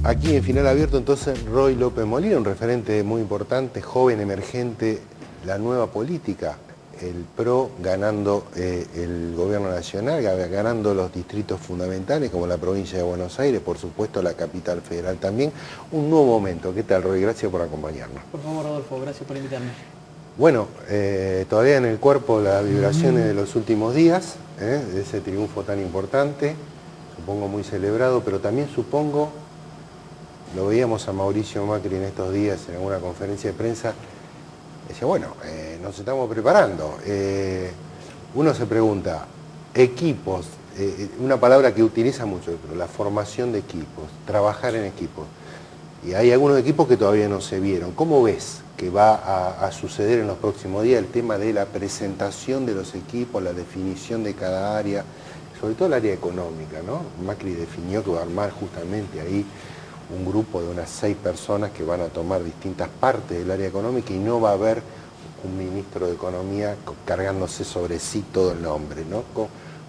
Aquí en Final Abierto entonces Roy López Molina, un referente muy importante, joven, emergente, la nueva política, el PRO ganando el gobierno nacional, ganando los distritos fundamentales como la provincia de Buenos Aires, por supuesto la capital federal también. Un nuevo momento. ¿Qué tal, Roy? Gracias por acompañarnos. Por favor, Rodolfo, gracias por invitarme. Bueno, todavía en el cuerpo las vibraciones de los últimos días, de ese triunfo tan importante, supongo muy celebrado, pero también supongo, lo veíamos a Mauricio Macri en estos días en alguna conferencia de prensa, decía, bueno, nos estamos preparando. Uno se pregunta, equipos, una palabra que utiliza mucho, pero la formación de equipos, trabajar en equipos. Y hay algunos equipos que todavía no se vieron. ¿Cómo ves que va a suceder en los próximos días el tema de la presentación de los equipos, la definición de cada área, sobre todo el área económica, ¿no? Macri definió que va a armar justamente ahí un grupo de unas 6 personas que van a tomar distintas partes del área económica y no va a haber un ministro de Economía cargándose sobre sí todo el nombre, ¿no?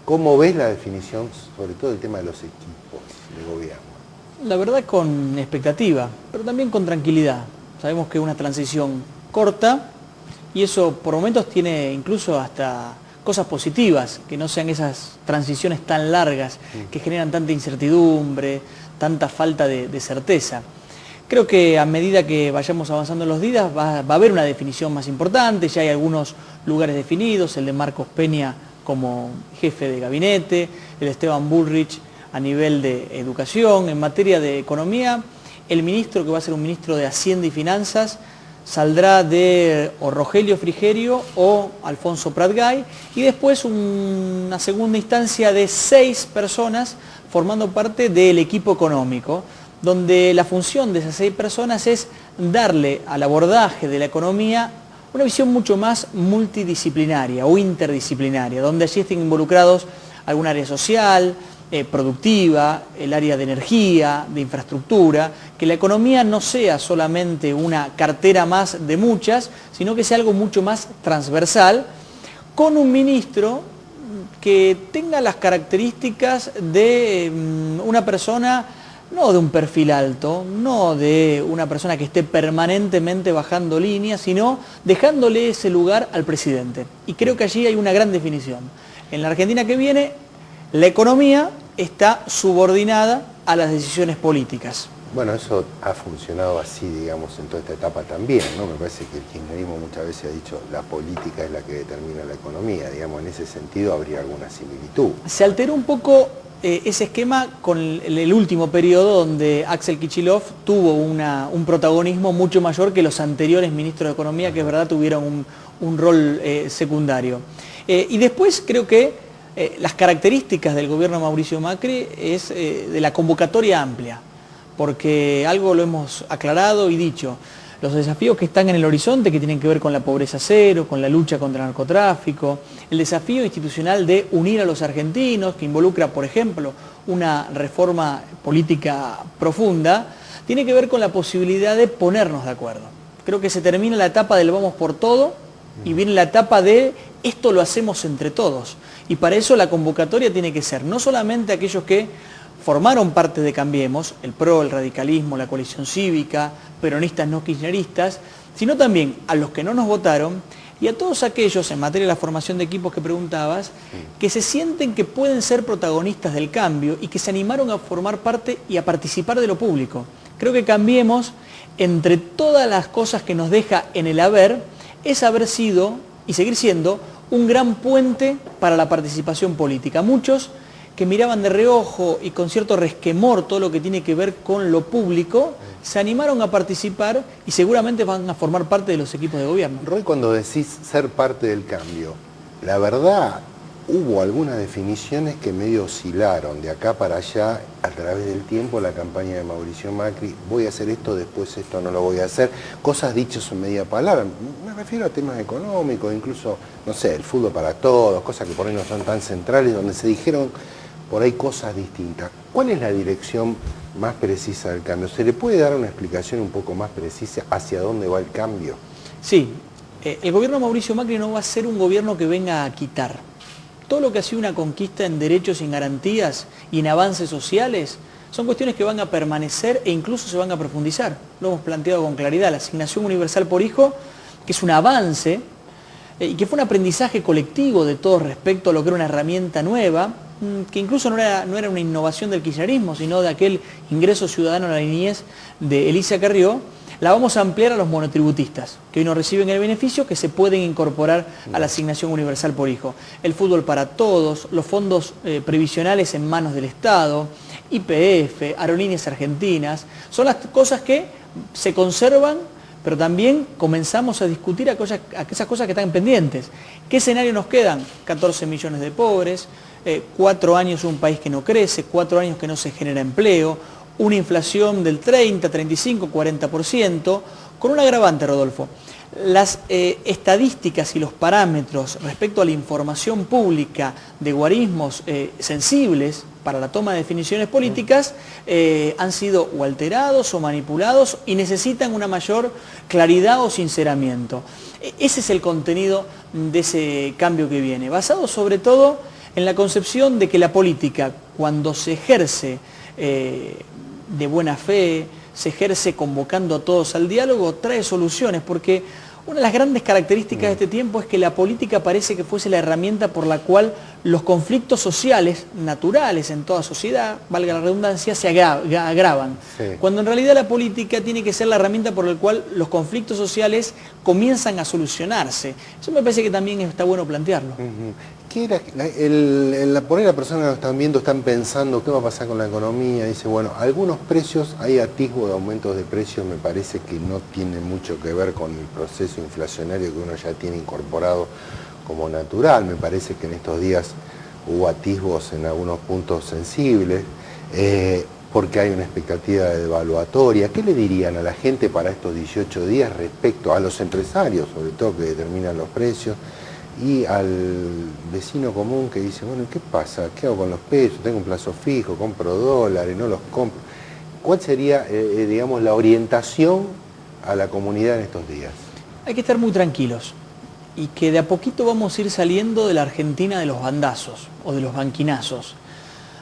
¿Cómo ves la definición, sobre todo el tema de los equipos de gobierno? La verdad con expectativa, pero también con tranquilidad. Sabemos que es una transición corta y eso por momentos tiene incluso hasta cosas positivas, que no sean esas transiciones tan largas que generan tanta incertidumbre, tanta falta de certeza. Creo que a medida que vayamos avanzando en los días va a haber una definición más importante, ya hay algunos lugares definidos, el de Marcos Peña como jefe de gabinete, el de Esteban Bullrich a nivel de educación. En materia de economía, el ministro que va a ser un ministro de Hacienda y Finanzas saldrá de o Rogelio Frigerio o Alfonso Prat-Gay, y después una segunda instancia de 6 personas formando parte del equipo económico, donde la función de esas 6 personas es darle al abordaje de la economía una visión mucho más multidisciplinaria o interdisciplinaria, donde allí estén involucrados algún área social, productiva, el área de energía, de infraestructura, que la economía no sea solamente una cartera más de muchas, sino que sea algo mucho más transversal, con un ministro que tenga las características de una persona, no de un perfil alto, no de una persona que esté permanentemente bajando líneas, sino dejándole ese lugar al presidente. Y creo que allí hay una gran definición. En la Argentina que viene, la economía está subordinada a las decisiones políticas. Bueno, eso ha funcionado así, digamos, en toda esta etapa también, ¿no? Me parece que el kirchnerismo muchas veces ha dicho la política es la que determina la economía, digamos, en ese sentido habría alguna similitud. Se alteró un poco ese esquema con el último periodo donde Axel Kicillof tuvo un protagonismo mucho mayor que los anteriores ministros de Economía, que es verdad tuvieron un rol secundario. Y después creo que las características del gobierno de Mauricio Macri es de la convocatoria amplia, porque algo lo hemos aclarado y dicho, los desafíos que están en el horizonte, que tienen que ver con la pobreza cero, con la lucha contra el narcotráfico, el desafío institucional de unir a los argentinos, que involucra, por ejemplo, una reforma política profunda, tiene que ver con la posibilidad de ponernos de acuerdo. Creo que se termina la etapa del vamos por todo y viene la etapa de esto lo hacemos entre todos. Y para eso la convocatoria tiene que ser no solamente aquellos que formaron parte de Cambiemos, el PRO, el radicalismo, la coalición cívica, peronistas no kirchneristas, sino también a los que no nos votaron y a todos aquellos, en materia de la formación de equipos que preguntabas, que se sienten que pueden ser protagonistas del cambio y que se animaron a formar parte y a participar de lo público. Creo que Cambiemos, entre todas las cosas que nos deja en el haber, es haber sido y seguir siendo un gran puente para la participación política. Muchos que miraban de reojo y con cierto resquemor todo lo que tiene que ver con lo público, se animaron a participar y seguramente van a formar parte de los equipos de gobierno. Roy, cuando decís ser parte del cambio, la verdad, hubo algunas definiciones que medio oscilaron de acá para allá a través del tiempo, la campaña de Mauricio Macri, voy a hacer esto, después esto no lo voy a hacer, cosas dichas en media palabra, me refiero a temas económicos, incluso, no sé, el fútbol para todos, cosas que por ahí no son tan centrales, donde se dijeron por ahí cosas distintas. ¿Cuál es la dirección más precisa del cambio? ¿Se le puede dar una explicación un poco más precisa hacia dónde va el cambio? Sí, el gobierno de Mauricio Macri no va a ser un gobierno que venga a quitar. Todo lo que ha sido una conquista en derechos y en garantías y en avances sociales son cuestiones que van a permanecer e incluso se van a profundizar. Lo hemos planteado con claridad, la asignación universal por hijo, que es un avance y que fue un aprendizaje colectivo de todos respecto a lo que era una herramienta nueva, que incluso no era una innovación del kirchnerismo, sino de aquel ingreso ciudadano a la niñez de Elisa Carrió. La vamos a ampliar a los monotributistas, que hoy no reciben el beneficio, que se pueden incorporar a la asignación universal por hijo. El fútbol para todos, los fondos previsionales en manos del Estado, YPF, Aerolíneas Argentinas, son las cosas que se conservan, pero también comenzamos a discutir aquellas cosas que están pendientes. ¿Qué escenario nos quedan? 14 millones de pobres, 4 años un país que no crece, 4 años que no se genera empleo, una inflación del 30, 35, 40%, con un agravante, Rodolfo. Las estadísticas y los parámetros respecto a la información pública de guarismos sensibles para la toma de definiciones políticas han sido o alterados o manipulados y necesitan una mayor claridad o sinceramiento. Ese es el contenido de ese cambio que viene, basado sobre todo en la concepción de que la política, cuando se ejerce de buena fe, se ejerce convocando a todos al diálogo, trae soluciones, porque una de las grandes características de este tiempo es que la política parece que fuese la herramienta por la cual los conflictos sociales naturales en toda sociedad, valga la redundancia, se agravan. Sí. Cuando en realidad la política tiene que ser la herramienta por la cual los conflictos sociales comienzan a solucionarse. Eso me parece que también está bueno plantearlo. ¿Qué era? Por ahí las personas que nos están viendo están pensando qué va a pasar con la economía. Dice, bueno, algunos precios, hay atisbo de aumentos de precios, me parece que no tiene mucho que ver con el proceso inflacionario que uno ya tiene incorporado como natural. Me parece que en estos días hubo atisbos en algunos puntos sensibles, porque hay una expectativa de devaluatoria. ¿Qué le dirían a la gente para estos 18 días respecto a los empresarios, sobre todo que determinan los precios, y al vecino común que dice, bueno, ¿qué pasa? ¿Qué hago con los pesos? Tengo un plazo fijo, compro dólares, no los compro. ¿Cuál sería, digamos, la orientación a la comunidad en estos días? Hay que estar muy tranquilos y que de a poquito vamos a ir saliendo de la Argentina de los bandazos o de los banquinazos.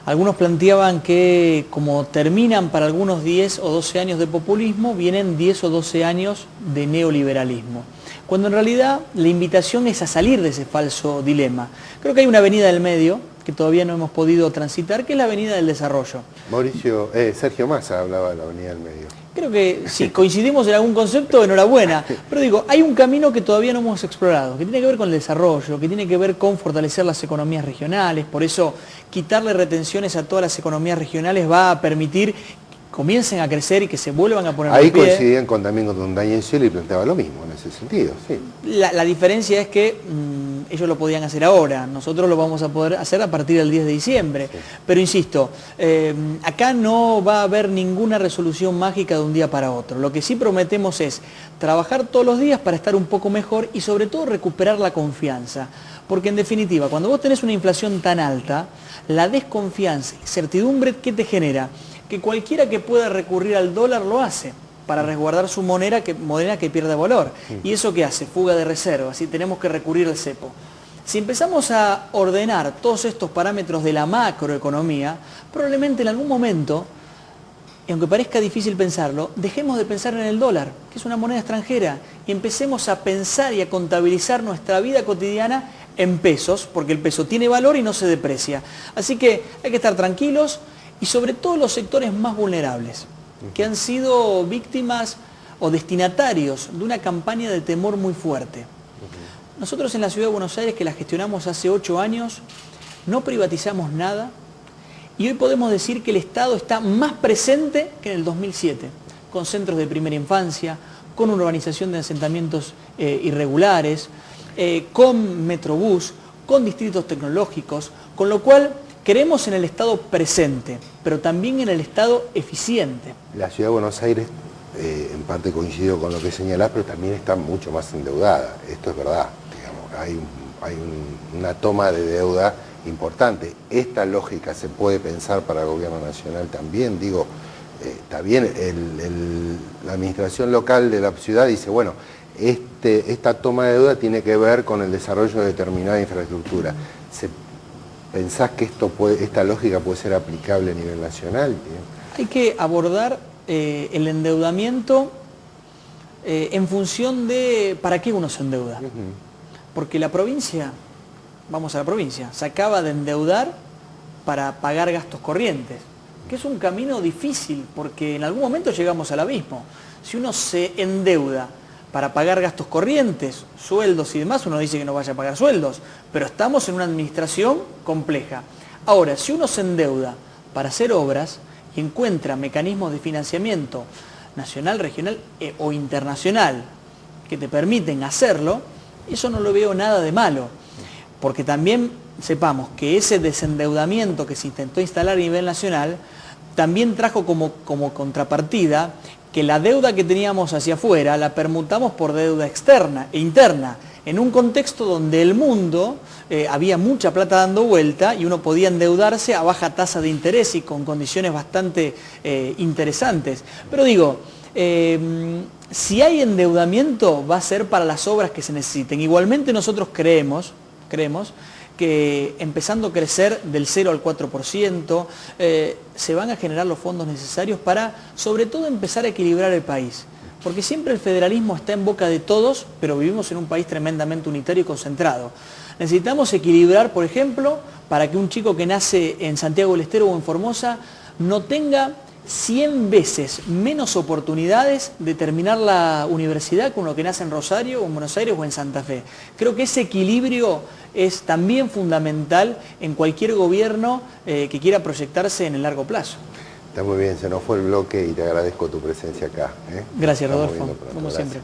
Algunos planteaban que como terminan para algunos 10 o 12 años de populismo, vienen 10 o 12 años de neoliberalismo. Cuando en realidad la invitación es a salir de ese falso dilema. Creo que hay una avenida del medio que todavía no hemos podido transitar, que es la avenida del desarrollo. Sergio Massa hablaba de la avenida del medio. Creo que si coincidimos en algún concepto, enhorabuena. Pero digo, hay un camino que todavía no hemos explorado, que tiene que ver con el desarrollo, que tiene que ver con fortalecer las economías regionales. Por eso, quitarle retenciones a todas las economías regionales va a permitir comiencen a crecer y que se vuelvan a poner ahí coincidían también con Daniel Scioli y planteaba lo mismo en ese sentido, sí. La diferencia es que ellos lo podían hacer ahora, nosotros lo vamos a poder hacer a partir del 10 de diciembre. Sí. Pero insisto, acá no va a haber ninguna resolución mágica de un día para otro. Lo que sí prometemos es trabajar todos los días para estar un poco mejor y sobre todo recuperar la confianza. Porque en definitiva, cuando vos tenés una inflación tan alta, la desconfianza y certidumbre, ¿qué te genera? Que cualquiera que pueda recurrir al dólar lo hace para resguardar su moneda que pierde valor. ¿Y eso qué hace? Fuga de reservas y tenemos que recurrir al cepo. Si empezamos a ordenar todos estos parámetros de la macroeconomía, probablemente en algún momento, y aunque parezca difícil pensarlo, dejemos de pensar en el dólar, que es una moneda extranjera, y empecemos a pensar y a contabilizar nuestra vida cotidiana en pesos, porque el peso tiene valor y no se deprecia. Así que hay que estar tranquilos, y sobre todo los sectores más vulnerables, que han sido víctimas o destinatarios de una campaña de temor muy fuerte. Nosotros en la Ciudad de Buenos Aires, que la gestionamos hace 8 años, no privatizamos nada y hoy podemos decir que el Estado está más presente que en el 2007, con centros de primera infancia, con urbanización de asentamientos irregulares, con Metrobús, con distritos tecnológicos, con lo cual queremos en el Estado presente, pero también en el Estado eficiente. La Ciudad de Buenos Aires, en parte coincido con lo que señalás, pero también está mucho más endeudada. Esto es verdad, digamos, hay una toma de deuda importante. Esta lógica se puede pensar para el gobierno nacional también. Digo, está bien, la administración local de la ciudad dice, bueno, esta toma de deuda tiene que ver con el desarrollo de determinada infraestructura. ¿Pensás que esta lógica puede ser aplicable a nivel nacional? Hay que abordar el endeudamiento en función de para qué uno se endeuda. Porque la provincia, vamos a la provincia, se acaba de endeudar para pagar gastos corrientes, que es un camino difícil porque en algún momento llegamos al abismo. Si uno se endeuda para pagar gastos corrientes, sueldos y demás, uno dice que no vaya a pagar sueldos, pero estamos en una administración compleja. Ahora, si uno se endeuda para hacer obras y encuentra mecanismos de financiamiento nacional, regional o internacional que te permiten hacerlo, eso no lo veo nada de malo, porque también sepamos que ese desendeudamiento que se intentó instalar a nivel nacional también trajo como contrapartida que la deuda que teníamos hacia afuera la permutamos por deuda externa e interna, en un contexto donde el mundo había mucha plata dando vuelta y uno podía endeudarse a baja tasa de interés y con condiciones bastante interesantes. Pero digo, si hay endeudamiento va a ser para las obras que se necesiten. Igualmente nosotros creemos que empezando a crecer del 0 al 4%, se van a generar los fondos necesarios para, sobre todo, empezar a equilibrar el país. Porque siempre el federalismo está en boca de todos, pero vivimos en un país tremendamente unitario y concentrado. Necesitamos equilibrar, por ejemplo, para que un chico que nace en Santiago del Estero o en Formosa no tenga 100 veces menos oportunidades de terminar la universidad que uno que nace en Rosario, o en Buenos Aires o en Santa Fe. Creo que ese equilibrio es también fundamental en cualquier gobierno que quiera proyectarse en el largo plazo. Está muy bien, se nos fue el bloque y te agradezco tu presencia acá. Gracias, Rodolfo, como siempre.